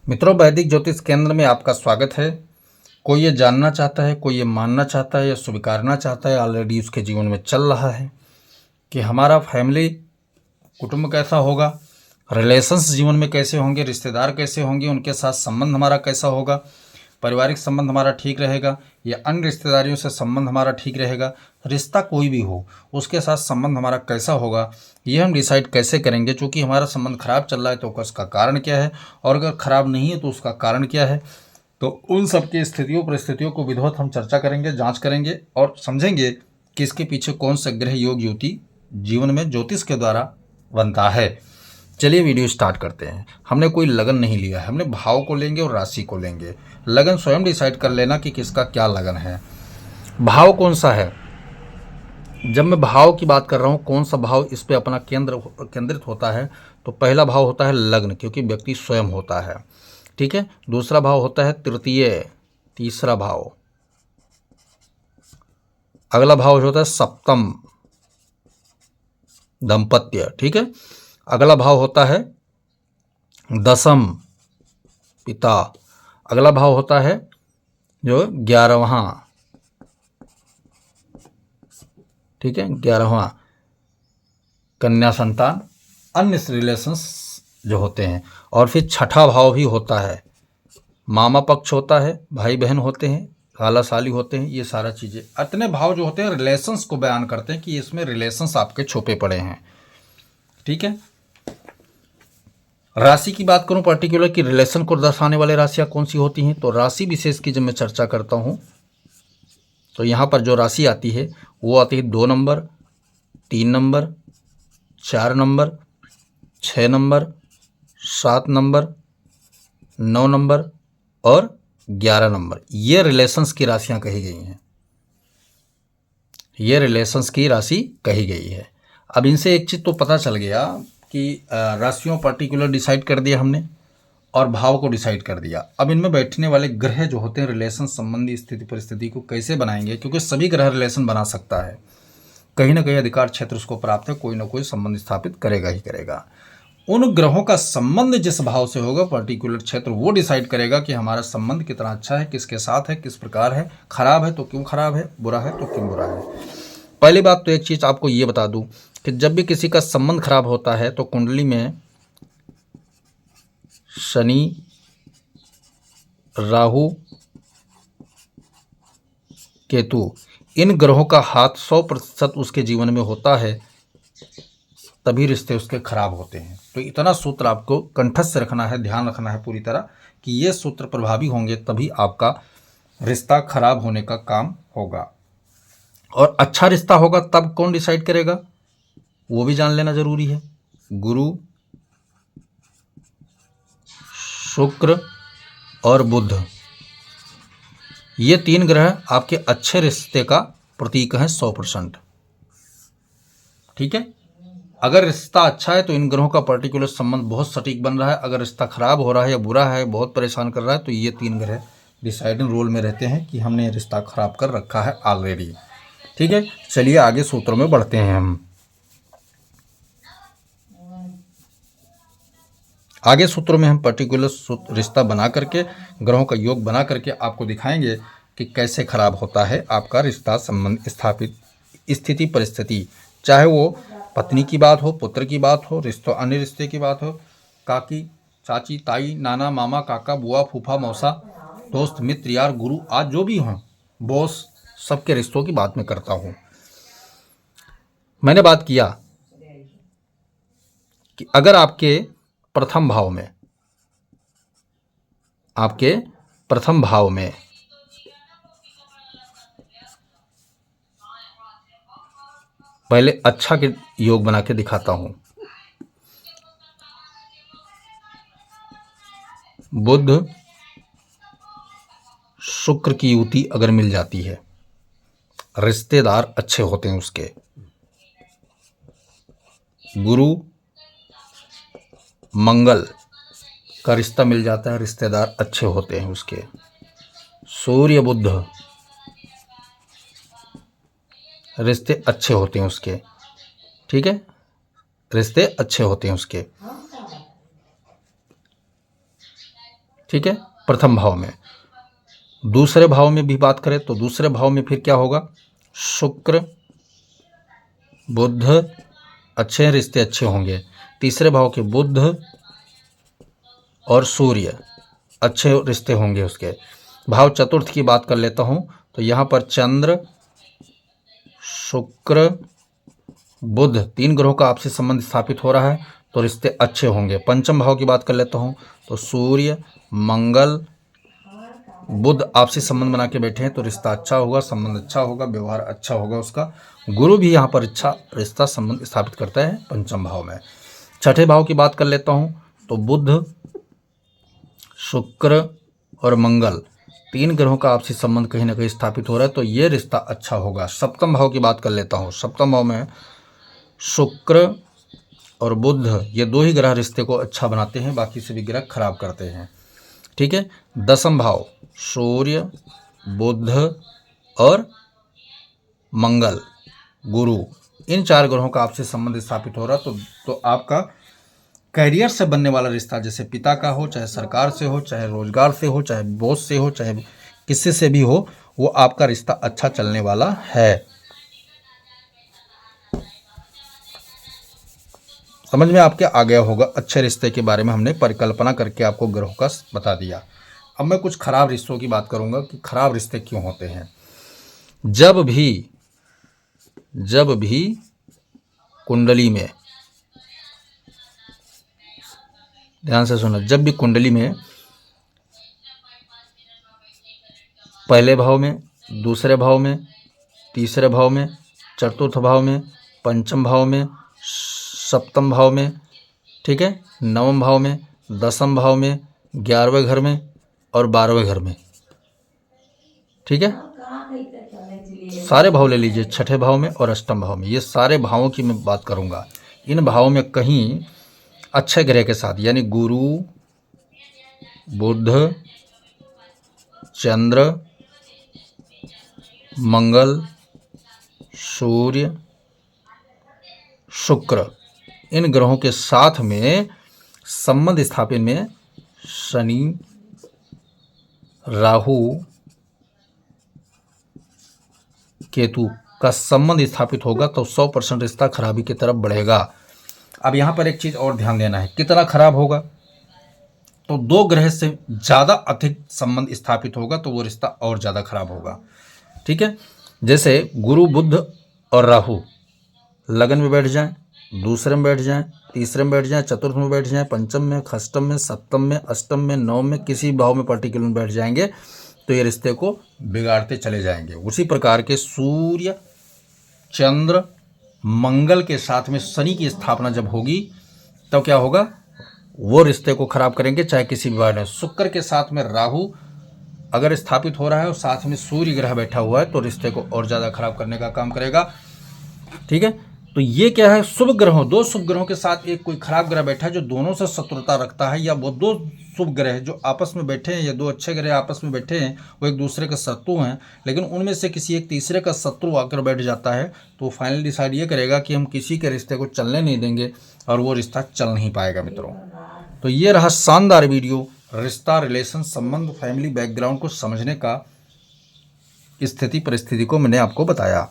मित्रों, वैदिक ज्योतिष केंद्र में आपका स्वागत है। कोई ये जानना चाहता है, कोई ये मानना चाहता है या स्वीकारना चाहता है, ऑलरेडी उसके जीवन में चल रहा है कि हमारा फैमिली कुटुंब कैसा होगा, रिलेशंस जीवन में कैसे होंगे, रिश्तेदार कैसे होंगे, उनके साथ संबंध हमारा कैसा होगा, पारिवारिक संबंध हमारा ठीक रहेगा या अन्य रिश्तेदारियों से संबंध हमारा ठीक रहेगा। रिश्ता कोई भी हो उसके साथ संबंध हमारा कैसा होगा, ये हम डिसाइड कैसे करेंगे। चूँकि हमारा संबंध खराब चल रहा है तो उसका कारण क्या है, और अगर खराब नहीं है तो उसका कारण क्या है। तो उन सब की स्थितियों परिस्थितियों को विधिवत हम चर्चा करेंगे, जांच करेंगे और समझेंगे कि इसके पीछे कौन सा ग्रह योग युति जीवन में ज्योतिष के द्वारा बनता है। चलिए वीडियो स्टार्ट करते हैं। हमने कोई लगन नहीं लिया है, हमने भाव को लेंगे और राशि को लेंगे। लगन स्वयं डिसाइड कर लेना कि किसका क्या लगन है। भाव कौन सा है, जब मैं भाव की बात कर रहा हूँ, कौन सा भाव इस पे अपना केंद्रित होता है, तो पहला भाव होता है लग्न, क्योंकि व्यक्ति स्वयं होता है। ठीक है। दूसरा भाव होता है तृतीय, तीसरा भाव। अगला भाव होता है सप्तम, दाम्पत्य। ठीक है। अगला भाव होता है दसम, पिता। अगला भाव होता है जो 11वां, ठीक है, 11वां कन्या संतान, अन्य रिलेशंस जो होते हैं। और फिर छठा भाव भी होता है, मामा पक्ष होता है, भाई बहन होते हैं, खाला साली होते हैं। ये सारा चीज़ें, इतने भाव जो होते हैं रिलेशंस को बयान करते हैं कि इसमें रिलेशंस आपके छुपे पड़े हैं। ठीक है। राशि की बात करूं पर्टिकुलर कि रिलेशन को दर्शाने वाले राशियां कौन सी होती हैं, तो राशि विशेष की जब मैं चर्चा करता हूं तो यहाँ पर जो राशि आती है वो आती है 2 number, 3 number, 4 number, 6 number, 7 number, 9 number और 11 नंबर। ये रिलेशंस की राशियां कही गई हैं, ये रिलेशंस की राशि कही गई है। अब इनसे एक चीज़ तो पता चल गया कि राशियों पर्टिकुलर डिसाइड कर दिया हमने और भाव को डिसाइड कर दिया। अब इनमें बैठने वाले ग्रह जो होते हैं रिलेशन संबंधी स्थिति परिस्थिति को कैसे बनाएंगे, क्योंकि सभी ग्रह रिलेशन बना सकता है, कहीं ना कहीं अधिकार क्षेत्र उसको प्राप्त है, कोई ना कोई संबंध स्थापित करेगा ही करेगा। उन ग्रहों का संबंध जिस भाव से होगा पर्टिकुलर क्षेत्र वो डिसाइड करेगा कि हमारा संबंध कितना अच्छा है, किसके साथ है, किस प्रकार है, खराब है तो क्यों खराब है, बुरा है तो क्यों बुरा है। पहली बात तो एक चीज़ आपको ये बता दूं कि जब भी किसी का संबंध खराब होता है तो कुंडली में शनि, राहु, केतु, इन ग्रहों का हाथ 100% उसके जीवन में होता है, तभी रिश्ते उसके खराब होते हैं। तो इतना सूत्र आपको कंठस्थ रखना है, ध्यान रखना है पूरी तरह कि ये सूत्र प्रभावी होंगे तभी आपका रिश्ता खराब होने का काम होगा। और अच्छा रिश्ता होगा तब कौन डिसाइड करेगा वो भी जान लेना जरूरी है। गुरु, शुक्र और बुध, ये 3 ग्रह आपके अच्छे रिश्ते का प्रतीक हैं 100%। ठीक है। अगर रिश्ता अच्छा है तो इन ग्रहों का पर्टिकुलर संबंध बहुत सटीक बन रहा है। अगर रिश्ता खराब हो रहा है या बुरा है, बहुत परेशान कर रहा है, तो ये 3 ग्रह डिसाइडिंग रोल में रहते हैं कि हमने रिश्ता खराब कर रखा है ऑलरेडी। ठीक है। चलिए आगे सूत्रों में बढ़ते हैं। हम आगे सूत्रों में हम पर्टिकुलर रिश्ता बना करके, ग्रहों का योग बना करके आपको दिखाएंगे कि कैसे खराब होता है आपका रिश्ता संबंध स्थापित स्थिति परिस्थिति, चाहे वो पत्नी की बात हो, पुत्र की बात हो, रिश्तों अन्य रिश्ते की बात हो, काकी, चाची, ताई, नाना, मामा, काका, बुआ, फूफा, मौसा, दोस्त, मित्र, यार, गुरु, आज जो भी हों, बॉस, सबके रिश्तों की बात मैं करता हूँ। मैंने बात किया कि अगर आपके प्रथम भाव में, आपके प्रथम भाव में पहले अच्छा के योग बना के दिखाता हूं, बुध शुक्र की युति अगर मिल जाती है, रिश्तेदार अच्छे होते हैं उसके, गुरु मंगल का रिश्ता मिल जाता है, रिश्तेदार अच्छे होते हैं उसके, सूर्य बुध रिश्ते अच्छे होते हैं उसके। ठीक है। रिश्ते अच्छे होते हैं उसके। ठीक है, प्रथम भाव में। दूसरे भाव में भी बात करें तो दूसरे भाव में फिर क्या होगा, शुक्र बुध अच्छे हैं, रिश्ते अच्छे होंगे। तीसरे भाव के बुध और सूर्य अच्छे रिश्ते होंगे उसके। भाव चतुर्थ की बात कर लेता हूँ तो यहाँ पर चंद्र शुक्र बुध 3 ग्रहों का आपसी संबंध स्थापित हो रहा है तो रिश्ते अच्छे होंगे। पंचम भाव की बात कर लेता हूँ तो सूर्य मंगल बुध आपसी संबंध बना के बैठे हैं तो रिश्ता अच्छा होगा, संबंध अच्छा होगा, व्यवहार अच्छा होगा उसका। गुरु भी यहाँ पर अच्छा रिश्ता संबंध स्थापित करता है पंचम भाव में। छठे भाव की बात कर लेता हूँ तो बुध शुक्र और मंगल 3 ग्रहों का आपसी संबंध कहीं ना कहीं स्थापित हो रहा है तो ये रिश्ता अच्छा होगा। सप्तम भाव की बात कर लेता हूँ। सप्तम भाव में शुक्र और बुध ये 2 ही ग्रह रिश्ते को अच्छा बनाते हैं, बाकी सभी ग्रह खराब करते हैं। ठीक है। दसम भाव सूर्य बुध और मंगल गुरु इन 4 ग्रहों का आपसे संबंध स्थापित हो रहा तो आपका कैरियर से बनने वाला रिश्ता, जैसे पिता का हो, चाहे सरकार से हो, चाहे रोजगार से हो, चाहे बॉस से हो, चाहे किसी से भी हो, वो आपका रिश्ता अच्छा चलने वाला है। समझ में आपके आ गया होगा। अच्छे रिश्ते के बारे में हमने परिकल्पना करके आपको ग्रहों का बता दिया। अब मैं कुछ खराब रिश्तों की बात करूंगा कि खराब रिश्ते क्यों होते हैं। जब भी कुंडली में, ध्यान से सुनो, जब भी कुंडली में पहले भाव में, दूसरे भाव में, तीसरे भाव में, चतुर्थ भाव में, पंचम भाव में, सप्तम भाव में, ठीक है, नवम भाव में, दसम भाव में, 11वें घर में और 12वें घर में, ठीक है, सारे भाव ले लीजिए, छठे भाव में और अष्टम भाव में, ये सारे भावों की मैं बात करूंगा। इन भावों में कहीं अच्छे ग्रह के साथ, यानी गुरु बुध चंद्र मंगल सूर्य शुक्र, इन ग्रहों के साथ में संबंध स्थापित में शनि राहु केतु का संबंध स्थापित होगा तो 100% रिश्ता खराबी की तरफ बढ़ेगा। अब यहाँ पर एक चीज़ और ध्यान देना है, कितना खराब होगा, तो 2 ग्रह से ज़्यादा अधिक संबंध स्थापित होगा तो वो रिश्ता और ज़्यादा खराब होगा। ठीक है। जैसे गुरु बुध और राहु लगन में बैठ जाएं, दूसरे में बैठ जाएं, तीसरे में बैठ जाएं, चतुर्थ में बैठ जाएं, पंचम में, षष्टम में, सप्तम में, अष्टम में, नवम में, किसी भाव में पर्टिकुलर में बैठ जाएंगे तो ये रिश्ते को बिगाड़ते चले जाएंगे। उसी प्रकार के सूर्य चंद्र मंगल के साथ में शनि की स्थापना जब होगी तो क्या होगा, वो रिश्ते को खराब करेंगे, चाहे किसी भी वाले। शुक्र के साथ में राहु अगर स्थापित हो रहा है और साथ में सूर्य ग्रह बैठा हुआ है तो रिश्ते को और ज़्यादा खराब करने का काम करेगा। ठीक है। तो ये क्या है, शुभ ग्रहों, 2 शुभ ग्रहों के साथ एक कोई खराब ग्रह बैठा है जो दोनों से शत्रुता रखता है, या वो 2 शुभ ग्रह जो आपस में बैठे हैं या 2 अच्छे ग्रह आपस में बैठे हैं वो एक दूसरे के शत्रु हैं, लेकिन उनमें से किसी एक तीसरे का शत्रु आकर बैठ जाता है तो फाइनल डिसाइड ये करेगा कि हम किसी के रिश्ते को चलने नहीं देंगे और वो रिश्ता चल नहीं पाएगा। मित्रों, तो ये रहा शानदार वीडियो, रिश्ता, रिलेशन, संबंध, फैमिली बैकग्राउंड को समझने का स्थिति परिस्थिति को मैंने आपको बताया।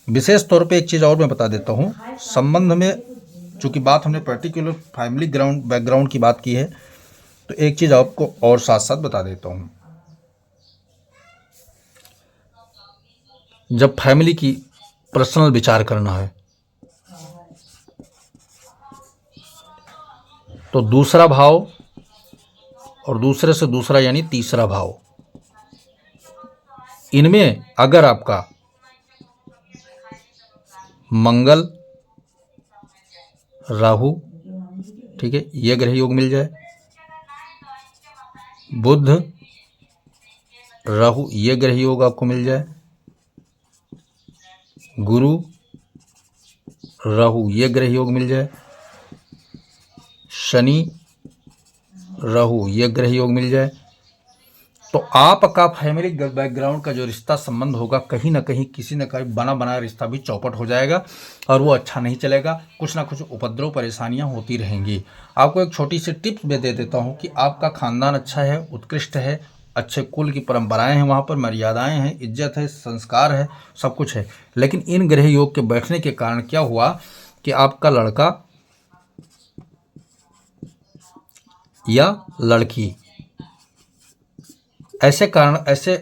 विशेष तौर पे एक चीज़ और मैं बता देता हूँ, संबंध में चूँकि बात हमने पर्टिकुलर फैमिली बैकग्राउंड की बात की है तो एक चीज़ आपको और साथ साथ बता देता हूँ। जब फैमिली की पर्सनल विचार करना है तो दूसरा भाव और दूसरे से दूसरा यानी तीसरा भाव, इनमें अगर आपका मंगल राहु, ठीक है, ये ग्रह योग मिल जाए, बुध राहु ये ग्रह योग आपको मिल जाए, गुरु राहु ये ग्रह योग मिल जाए, शनि राहु ये ग्रह योग मिल जाए, तो आपका फैमिली बैकग्राउंड का जो रिश्ता संबंध होगा कहीं ना कहीं किसी न कहीं बना बनाया रिश्ता भी चौपट हो जाएगा और वो अच्छा नहीं चलेगा। कुछ ना कुछ उपद्रव परेशानियां होती रहेंगी। आपको एक छोटी सी टिप्स भी दे देता हूं कि आपका खानदान अच्छा है, उत्कृष्ट है, अच्छे कुल की परंपराएं हैं, वहाँ पर मर्यादाएं हैं, इज्जत है, संस्कार है, सब कुछ है। लेकिन इन ग्रह योग के बैठने के कारण क्या हुआ कि आपका लड़का या लड़की ऐसे कारण ऐसे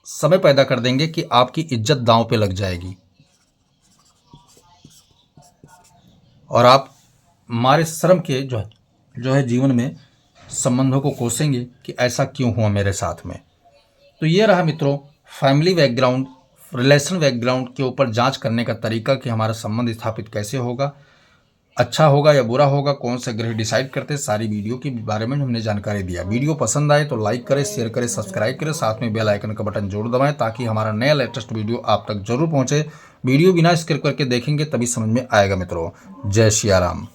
समय पैदा कर देंगे कि आपकी इज्जत दांव पे लग जाएगी और आप मारे शर्म के जो है जीवन में संबंधों को कोसेंगे कि ऐसा क्यों हुआ मेरे साथ में। तो ये रहा मित्रों फैमिली बैकग्राउंड, रिलेशन बैकग्राउंड के ऊपर जांच करने का तरीका कि हमारा संबंध स्थापित कैसे होगा, अच्छा होगा या बुरा होगा, कौन से ग्रह डिसाइड करते, सारी वीडियो के बारे में हमने जानकारी दिया। वीडियो पसंद आए तो लाइक करें, शेयर करें, सब्सक्राइब करें, साथ में बेल आइकन का बटन जरूर दबाएं ताकि हमारा नया लेटेस्ट वीडियो आप तक जरूर पहुंचे। वीडियो बिना स्किप करके देखेंगे तभी समझ में आएगा मित्रों। जय सिया राम।